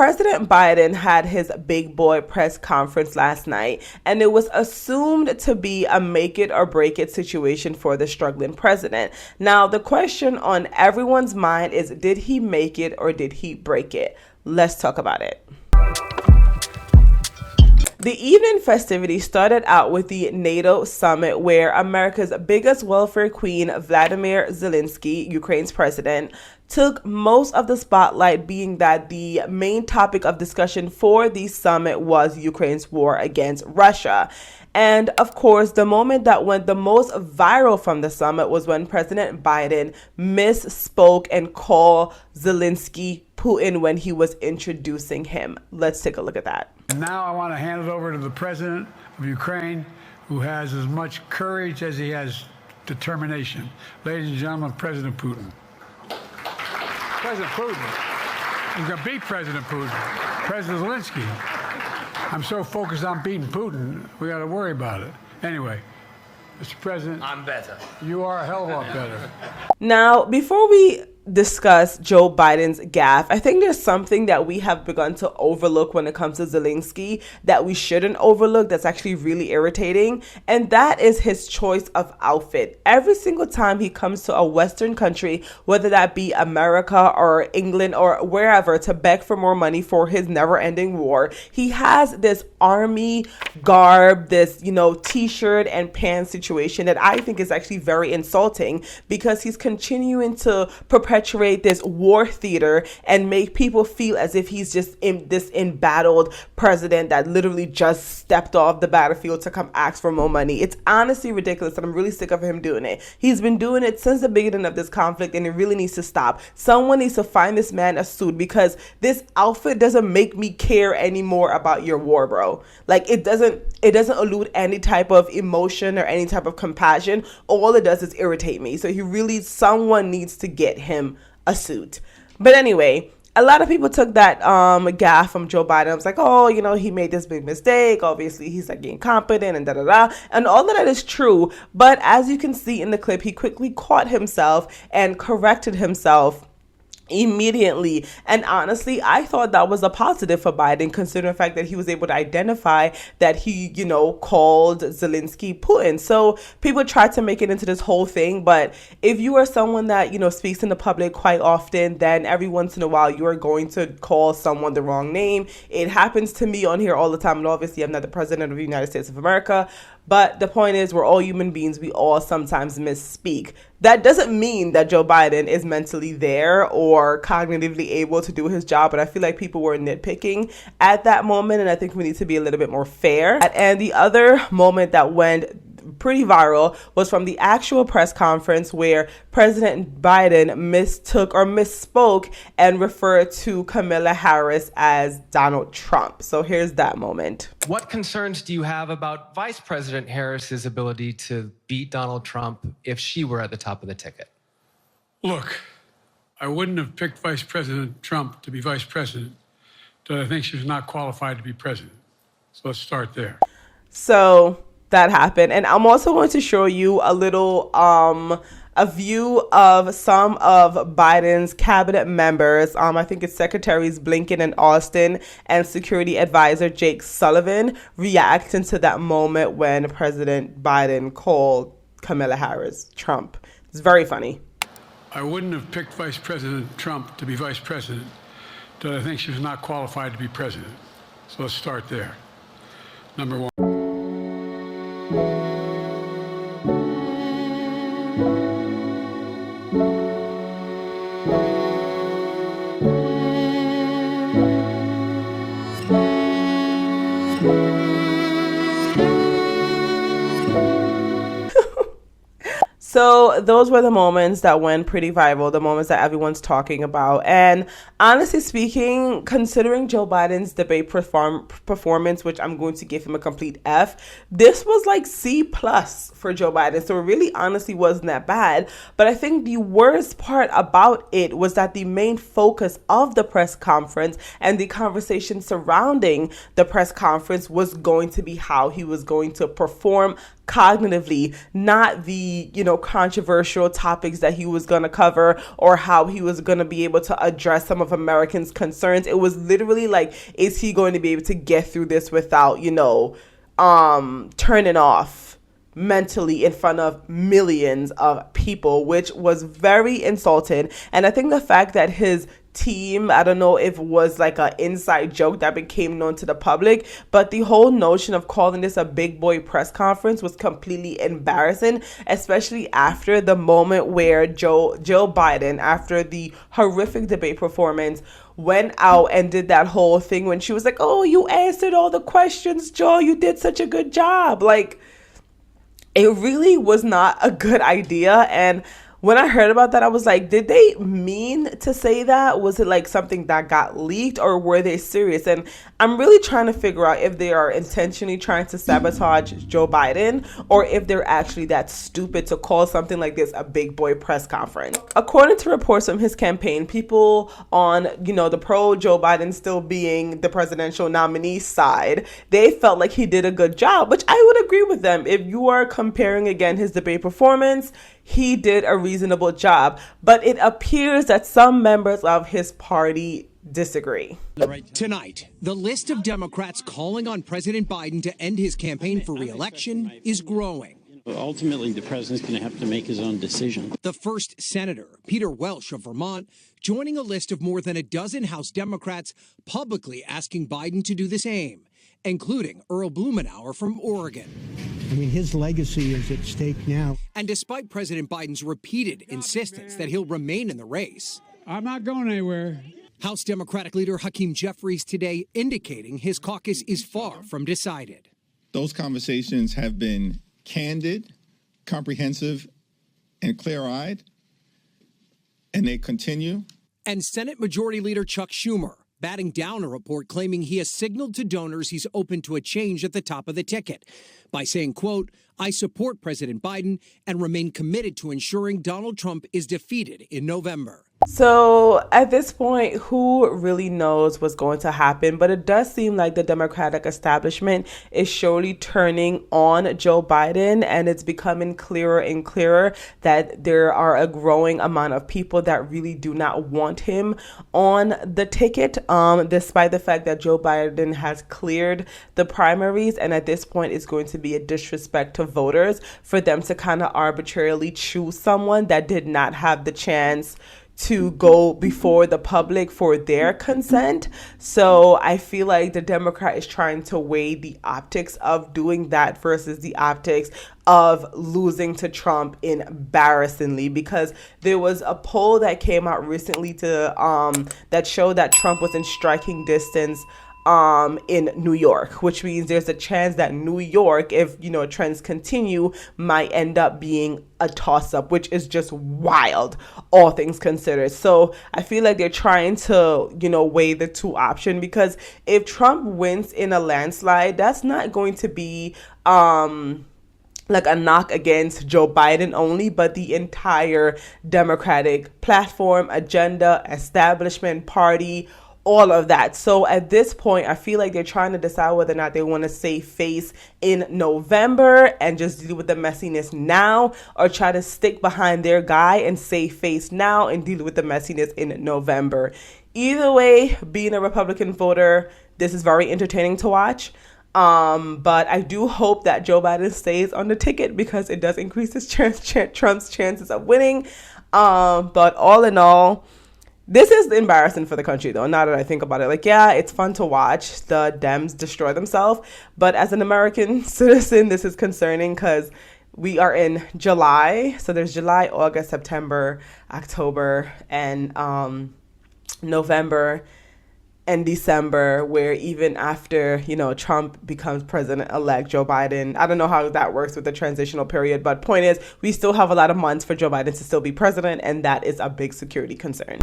President Biden had his big boy press conference last night, and it was assumed to be a make it or break it situation for the struggling president. Now, the question on everyone's mind is, did he make it or did he break it? Let's talk about it. The evening festivities started out with the NATO Summit, where America's biggest welfare queen, Vladimir Zelensky, Ukraine's president, took most of the spotlight, being that the main topic of discussion for the summit was Ukraine's war against Russia. And of course, the moment that went the most viral from the summit was when President Biden misspoke and called Zelensky Putin when he was introducing him. Let's take a look at that. And now I want to hand it over to the president of Ukraine, who has as much courage as he has determination. Ladies and gentlemen, President Putin. President Putin. He's going to beat President Putin. President Zelensky. I'm so focused on beating Putin, we got to worry about it. Anyway, Mr. President. I'm better. You are a hell of a lot better. Now, before we discuss Joe Biden's gaffe, I think there's something that we have begun to overlook when it comes to Zelensky that we shouldn't overlook, that's actually really irritating, and that is his choice of outfit. Every single time he comes to a Western country, whether that be America or England or wherever, to beg for more money for his never-ending war, he has this army garb, this, t-shirt and pants situation that I think is actually very insulting, because he's continuing to perpetuate this war theater and make people feel as if he's just this embattled president that literally just stepped off the battlefield to come ask for more money. It's honestly ridiculous, and I'm really sick of him doing it. He's been doing it since the beginning of this conflict, and it really needs to stop. Someone needs to find this man a suit, because this outfit doesn't make me care anymore about your war, bro. Like, it doesn't elude any type of emotion or any type of compassion. All it does is irritate me. So someone needs to get him a suit. But anyway, a lot of people took that gaffe from Joe Biden. I was like, he made this big mistake. Obviously, he's like incompetent and da-da-da. And all of that is true. But as you can see in the clip, he quickly caught himself and corrected himself immediately. And honestly, I thought that was a positive for Biden, considering the fact that he was able to identify that he, called Zelensky Putin. So people tried to make it into this whole thing. But if you are someone that, speaks in the public quite often, then every once in a while you are going to call someone the wrong name. It happens to me on here all the time. And obviously, I'm not the president of the United States of America. But the point is, we're all human beings. We all sometimes misspeak. That doesn't mean that Joe Biden is mentally there or cognitively able to do his job. But I feel like people were nitpicking at that moment. And I think we need to be a little bit more fair. And the other moment that went pretty viral was from the actual press conference, where President Biden misspoke and referred to Kamala Harris as Donald Trump. So here's that moment. What concerns do you have about Vice President Harris's ability to beat Donald Trump if she were at the top of the ticket? Look, I wouldn't have picked Vice President Trump to be vice president, but I think she's not qualified to be president. So let's start there. So that happened. And I'm also going to show you a little a view of some of Biden's cabinet members. I think it's Secretaries Blinken and Austin and Security Advisor Jake Sullivan reacting to that moment when President Biden called Kamala Harris Trump. It's very funny. I wouldn't have picked Vice President Trump to be vice president, but I think she's not qualified to be president. So let's start there. Number one. So those were the moments that went pretty viral, the moments that everyone's talking about. And honestly speaking, considering Joe Biden's debate performance, which I'm going to give him a complete F, this was like C+ for Joe Biden. So it really honestly wasn't that bad. But I think the worst part about it was that the main focus of the press conference and the conversation surrounding the press conference was going to be how he was going to perform cognitively, not the, controversial topics that he was going to cover or how he was going to be able to address some of Americans' concerns. It was literally like, is he going to be able to get through this without, turning off mentally in front of millions of people, which was very insulting. And I think the fact that his team, I don't know if it was like an inside joke that became known to the public, but the whole notion of calling this a big boy press conference was completely embarrassing, especially after the moment where Joe Biden, after the horrific debate performance, went out and did that whole thing when she was like, oh, you answered all the questions, Joe, you did such a good job. Like, it really was not a good idea. And when I heard about that, I was like, did they mean to say that? Was it like something that got leaked, or were they serious? And I'm really trying to figure out if they are intentionally trying to sabotage Joe Biden, or if they're actually that stupid to call something like this a big boy press conference. According to reports from his campaign, people on, the pro Joe Biden still being the presidential nominee side, they felt like he did a good job, which I would agree with them. If you are comparing again his debate performance, he did a reasonable job, but it appears that some members of his party disagree. Tonight, the list of Democrats calling on President Biden to end his campaign for re-election is growing. Ultimately, the president's going to have to make his own decision. The first senator, Peter Welch of Vermont, joining a list of more than a dozen House Democrats publicly asking Biden to do the same, including Earl Blumenauer from Oregon. I mean, his legacy is at stake now. And despite President Biden's repeated insistence that he'll remain in the race, I'm not going anywhere. House Democratic leader Hakeem Jeffries today indicating his caucus is far from decided. Those conversations have been candid, comprehensive, and clear-eyed, and they continue. And Senate Majority Leader Chuck Schumer batting down a report claiming he has signaled to donors he's open to a change at the top of the ticket by saying, quote, I support President Biden and remain committed to ensuring Donald Trump is defeated in November. So at this point, who really knows what's going to happen? But it does seem like the Democratic establishment is surely turning on Joe Biden, and it's becoming clearer and clearer that there are a growing amount of people that really do not want him on the ticket, despite the fact that Joe Biden has cleared the primaries. And at this point, it's going to be a disrespect to voters for them to kind of arbitrarily choose someone that did not have the chance to go before the public for their consent. So I feel like the Democrat is trying to weigh the optics of doing that versus the optics of losing to Trump embarrassingly, because there was a poll that came out recently that showed that Trump was in striking distance in New York, which means there's a chance that New York, if trends continue, might end up being a toss-up, which is just wild, all things considered. So I feel like they're trying to weigh the two options, because if Trump wins in a landslide, that's not going to be like a knock against Joe Biden only, but the entire Democratic platform, agenda, establishment, party, all of that. So at this point, I feel like they're trying to decide whether or not they want to save face in November and just deal with the messiness now, or try to stick behind their guy and save face now and deal with the messiness in November. Either way, being a Republican voter, this is very entertaining to watch. But I do hope that Joe Biden stays on the ticket, because it does increase his Trump's chances of winning. But all in all, this is embarrassing for the country, though, now that I think about it. Like, yeah, it's fun to watch the Dems destroy themselves, but as an American citizen, this is concerning, because we are in July. So there's July, August, September, October, and November and December, where even after, Trump becomes president-elect, Joe Biden, I don't know how that works with the transitional period, but point is, we still have a lot of months for Joe Biden to still be president, and that is a big security concern.